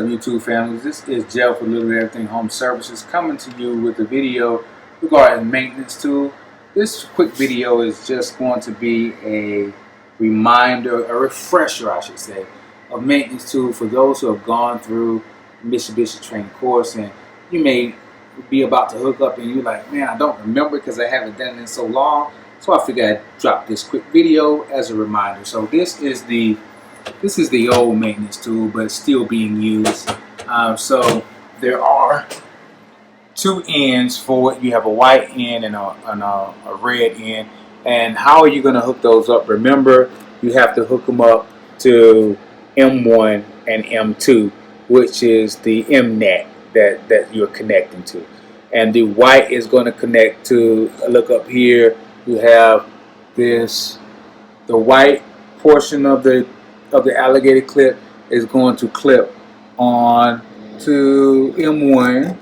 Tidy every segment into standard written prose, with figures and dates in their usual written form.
YouTube family? This is Jeff with Little Everything Home Services coming to you with a video regarding maintenance tool. This quick video is just going to be a reminder, a refresher I should say, of maintenance tool for those who have gone through Mitsubishi training course, and you may be about to hook up and you're like, man, I don't remember because I haven't done it in so long. So I figured I'd drop this quick video as a reminder. So this is the old maintenance tool, but it's still being used. So there are two ends for it. You have a white end and a red end. And how are you going to hook those up? Remember, you have to hook them up to M1 and M2, which is the MNet that you're connecting to. And the white is going to connect to, look up here, you have this, the white portion of the alligator clip is going to clip on to M1,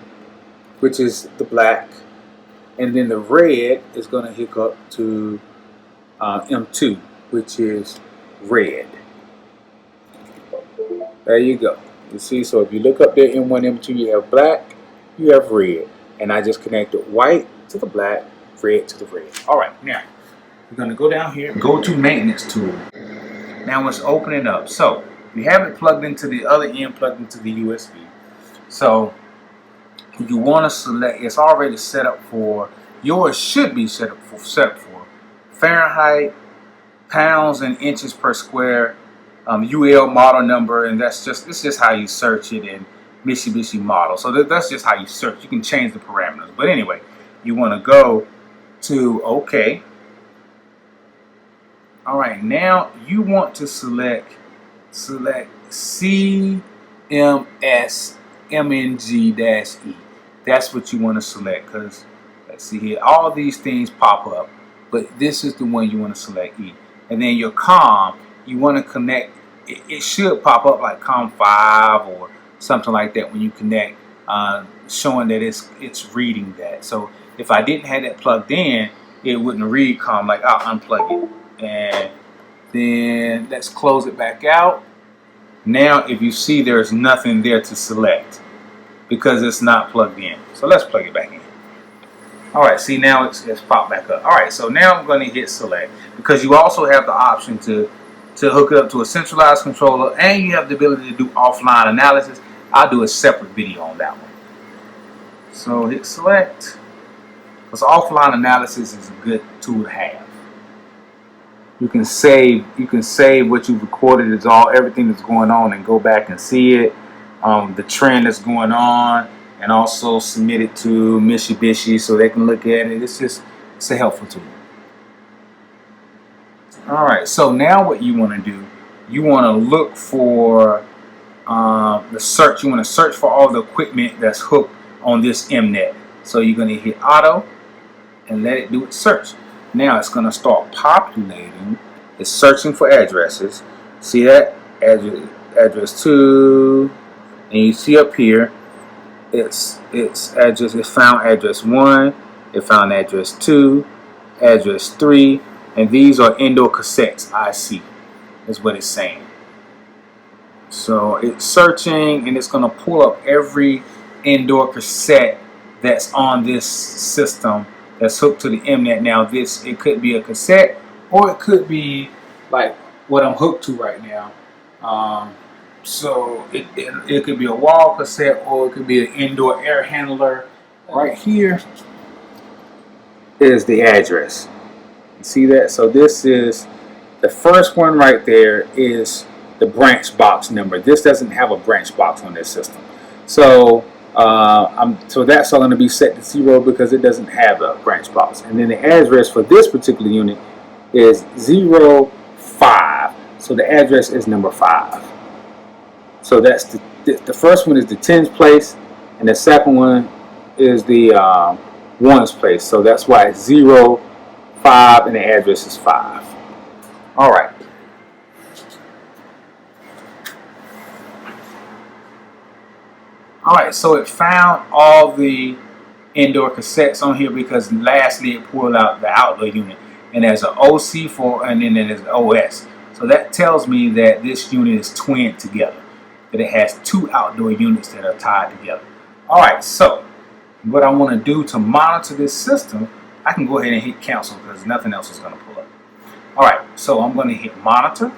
which is the black, and then the red is going to hook up to M2, which is red. There you go. You see, so if you look up there, M1, M2, you have black, you have red, and I just connected white to the black, red to the red. All right, now we're going to go down here, go to maintenance tool. Now it's opening up. So you have it plugged into the other end, plugged into the USB. So you want to select, it's already set up for, yours should be set up for Fahrenheit, pounds and inches per square, UL model number, and it's just how you search it in Mitsubishi model. So that's just how you search. You can change the parameters. But anyway, you want to go to OK. All right, now you want to select CMS MNG-E. That's what you want to select, because let's see here, all these things pop up, but this is the one you want to select, E. And then your COM, you want to connect, it should pop up like COM5 or something like that when you connect, showing that it's reading that. So if I didn't have that plugged in, it wouldn't read COM. Like, I'll unplug it. And then let's close it back out. Now if you see, there's nothing there to select because it's not plugged in. So let's plug it back in. Alright, see, now it's popped back up. Alright, so now I'm going to hit select, because you also have the option to hook it up to a centralized controller, and you have the ability to do offline analysis. I'll do a separate video on that one. So hit select, because offline analysis is a good tool to have. You can save what you've recorded, is everything that's going on, and go back and see it, the trend that's going on, and also submit it to Mitsubishi so they can look at it. It's a helpful tool. Alright, so now what you want to do, you want to look for the search. You want to search for all the equipment that's hooked on this MNet. So you're going to hit auto and let it do its search. Now it's going to start populating. It's searching for addresses. See that? Address 2, and you see up here, it's address. It found address 1. It found address 2, address 3, and these are indoor cassettes. IC is what it's saying. So it's searching, and it's going to pull up every indoor cassette that's on this system that's hooked to the MNet. Now it could be a cassette, or it could be like what I'm hooked to right now. So it could be a wall cassette, or it could be an indoor air handler. Right here is the address. You see that? So this is the first one right there, is the branch box number. This doesn't have a branch box on this system. So so that's all going to be set to 0 because it doesn't have a branch box. And then the address for this particular unit is 05. So the address is number 5. So that's the first one is the tens place, and the second one is the ones place. So that's why it's 05 and the address is 5. All right. Alright, so it found all the indoor cassettes on here because lastly it pulled out the outdoor unit. And there's an OC for, and then there's an OS. So that tells me that this unit is twinned together. that it has 2 outdoor units that are tied together. Alright, so what I want to do to monitor this system, I can go ahead and hit cancel because nothing else is going to pull up. Alright, so I'm going to hit monitor.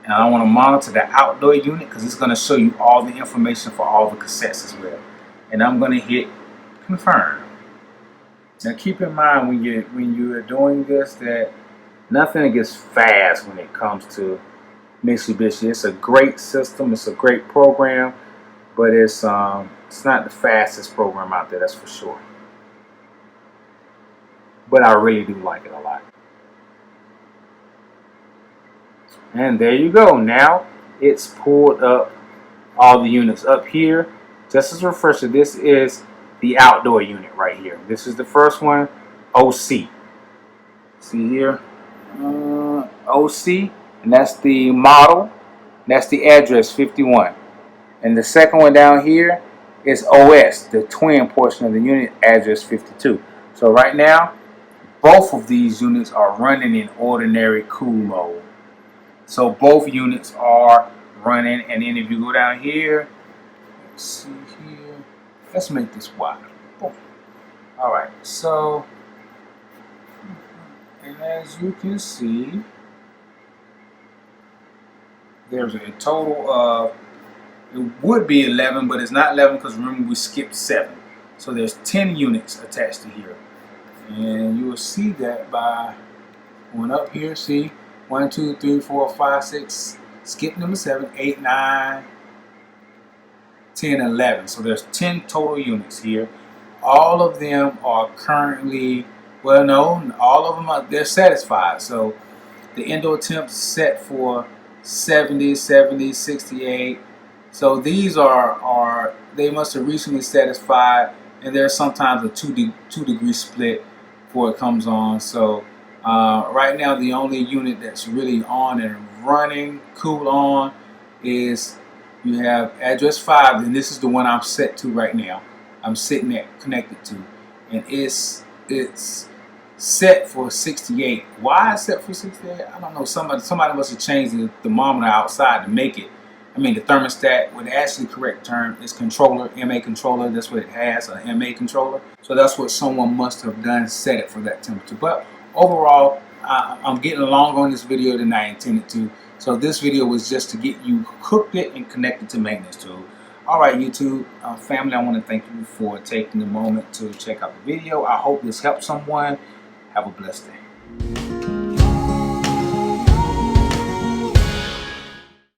And I want to monitor the outdoor unit because it's going to show you all the information for all the cassettes as well. And I'm going to hit confirm. Now keep in mind when you're doing this that nothing gets fast when it comes to Mitsubishi. It's a great system, it's a great program, but it's not the fastest program out there, that's for sure. But I really do like it a lot. And there you go. Now it's pulled up all the units up here. Just as a refresher, this is the outdoor unit right here. This is the first one, OC. See here, OC, and that's the model. And that's the address 51. And the second one down here is OS, the twin portion of the unit, address 52. So right now, both of these units are running in ordinary cool mode. So both units are running, and then if you go down here, let's see here, let's make this wide. Boom. All right, so, and as you can see, there's a total of, it would be 11, but it's not 11 because remember we skipped 7. So there's 10 units attached to here. And you will see that by going up here, see, 1, 2, 3, 4, 5, 6, skip number 7, 8, 9, 10, 11. So there's 10 total units here. All of them are currently, well, no, all of them they're satisfied. So the indoor temps set for 70, 70, 68. So these are they must have recently satisfied, and there's sometimes a 2 degree split before it comes on. So right now the only unit that's really on and running, cool on, is you have address 5, and this is the one I'm set to right now. I'm sitting at connected to, and it's set for 68. Why it's set for 68? I don't know. Somebody must have changed the thermometer outside to make it. I mean, the thermostat, with the actually correct term is controller, MA controller. That's what it has, an MA controller. So that's what someone must have done, set it for that temperature. But overall, I'm getting longer on this video than I intended to. So this video was just to get you hooked it and connected to maintenance tool. All right, YouTube family, I want to thank you for taking the moment to check out the video. I hope this helped someone. Have a blessed day.